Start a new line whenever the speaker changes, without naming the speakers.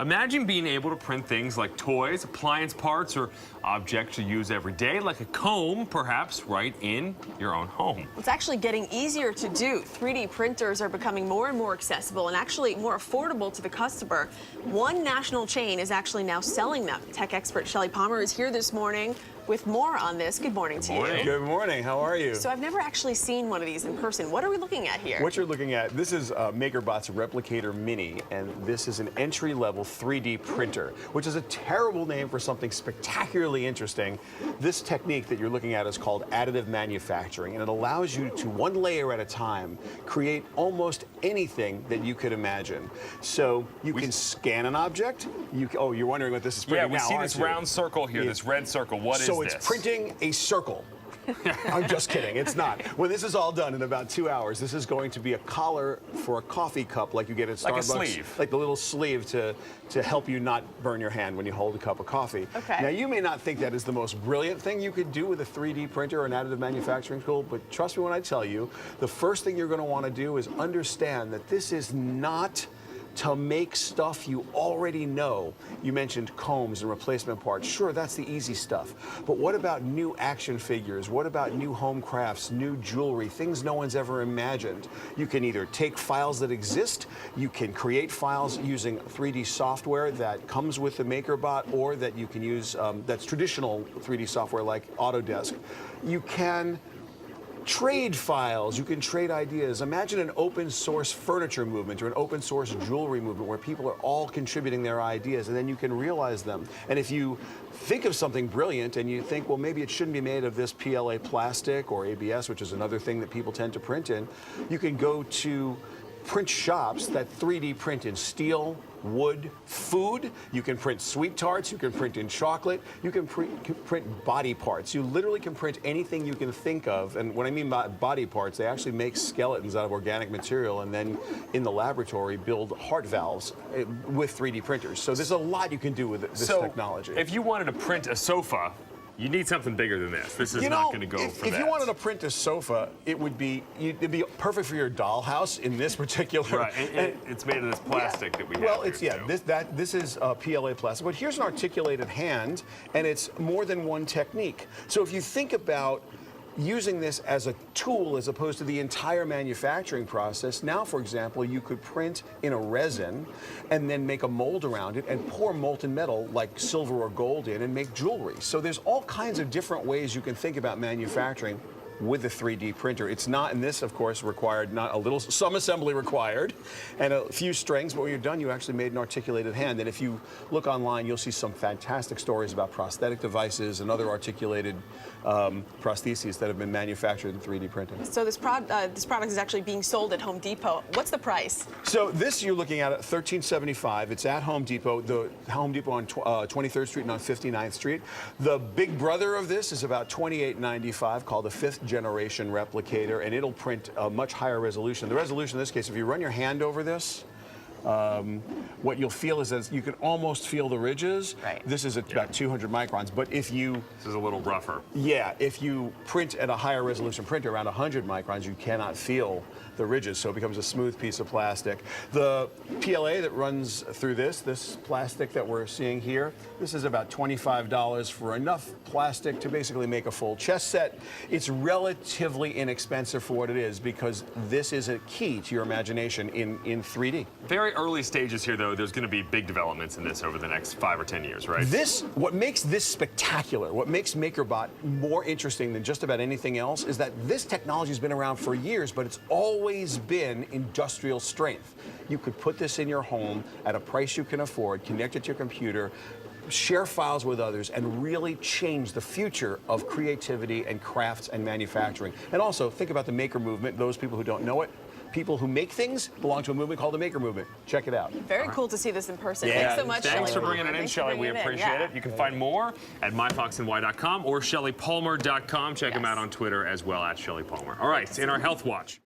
Imagine being able to print things like toys, appliance parts, or objects you use every day, like a comb, perhaps, right in your own home.
It's actually getting easier to do. 3D printers are becoming more and more accessible and actually more affordable to the customer. One national chain is actually now selling them. Tech expert Shelly Palmer is here this morning with more on this. Good morning to you.
Good morning. How are you?
So I've never actually seen one of these in person. What are we looking at here?
What you're looking at, this is MakerBot's Replicator Mini, and this is an entry-level 3D printer, which is a terrible name for something spectacularly interesting. This technique that you're looking at is called additive manufacturing, and it allows you to, one layer at a time, create almost anything that you could imagine. So you can scan an object. Oh, you're wondering what this is printing now,
Yeah, we see this round circle here, this red circle. What is this?
So it's printing a circle. I'm just kidding, it's not. When this is all done in about 2 hours, this is going to be a collar for a coffee cup like you get at Starbucks.
Like a sleeve.
Like the little sleeve to help you not burn your hand when you hold a cup of coffee.
Okay.
Now, you may not think that is the most brilliant thing you could do with a 3D printer or an additive manufacturing tool, but trust me when I tell you, the first thing you're going to want to do is understand that this is not to make stuff you already know. You mentioned combs and replacement parts. Sure, that's the easy stuff. But what about new action figures? What about new home crafts, new jewelry, things no one's ever imagined? You can either take files that exist, you can create files using 3D software that comes with the MakerBot, or that you can use that's traditional 3D software like Autodesk. You can trade files, you can trade ideas. Imagine an open source furniture movement or an open source jewelry movement where people are all contributing their ideas, and then you can realize them. And if you think of something brilliant and you think, well, maybe it shouldn't be made of this PLA plastic or ABS, which is another thing that people tend to print in, you can go to print shops that 3D print in steel, wood, food. You can print sweet tarts, you can print in chocolate, you can print body parts. You literally can print anything you can think of. And when I mean by body parts, they actually make skeletons out of organic material and then in the laboratory build heart valves with 3D printers. So there's a lot you can do with this technology.
If you wanted to print a sofa, you need something bigger than this. This is not going to go for that.
If you wanted to print a sofa, it'd be perfect for your dollhouse in this particular.
Right, and it's made of this plastic that we have.
Well, this is PLA plastic. But here's an articulated hand, and it's more than one technique. So if you think about using this as a tool as opposed to the entire manufacturing process, now, for example, you could print in a resin and then make a mold around it and pour molten metal like silver or gold in and make jewelry. So there's all kinds of different ways you can think about manufacturing with a 3D printer. It's not, and this, of course, required some assembly required and a few strings, but when you're done, you actually made an articulated hand. And if you look online, you'll see some fantastic stories about prosthetic devices and other articulated prostheses that have been manufactured in 3D printing.
So this product is actually being sold at Home Depot. What's the price?
So this you're looking at $13.75. It's at Home Depot, the Home Depot on 23rd Street and on 59th Street. The big brother of this is about $28.95, called the 5th generation replicator, and it'll print a much higher resolution. The resolution in this case, if you run your hand over this, what you'll feel is that you can almost feel the ridges.
Right.
This is at about 200 microns, but if you...
This is a little rougher.
Yeah, if you print at a higher resolution printer, around 100 microns, you cannot feel the ridges, so it becomes a smooth piece of plastic. The PLA that runs through this plastic that we're seeing here, this is about $25 for enough plastic to basically make a full chess set. It's relatively inexpensive for what it is because this is a key to your imagination in 3D.
Very early stages here, though. There's going to be big developments in this over the next 5 or 10 years, right?
What makes this spectacular, what makes MakerBot more interesting than just about anything else, is that this technology has been around for years, but it's always been industrial strength. You could put this in your home at a price you can afford, connect it to your computer, share files with others, and really change the future of creativity and crafts and manufacturing. And also, think about the maker movement. Those people who don't know it, people who make things belong to a movement called the Maker Movement. Check it out.
Very cool to see this in person.
Yeah.
Thanks so much,
Thanks
Shelly.
for bringing it in, Shelly. We appreciate it. You can find more at myfoxny.com or shellypalmer.com. Check them out on Twitter as well, at Shelly Palmer. All right, in our Health Watch.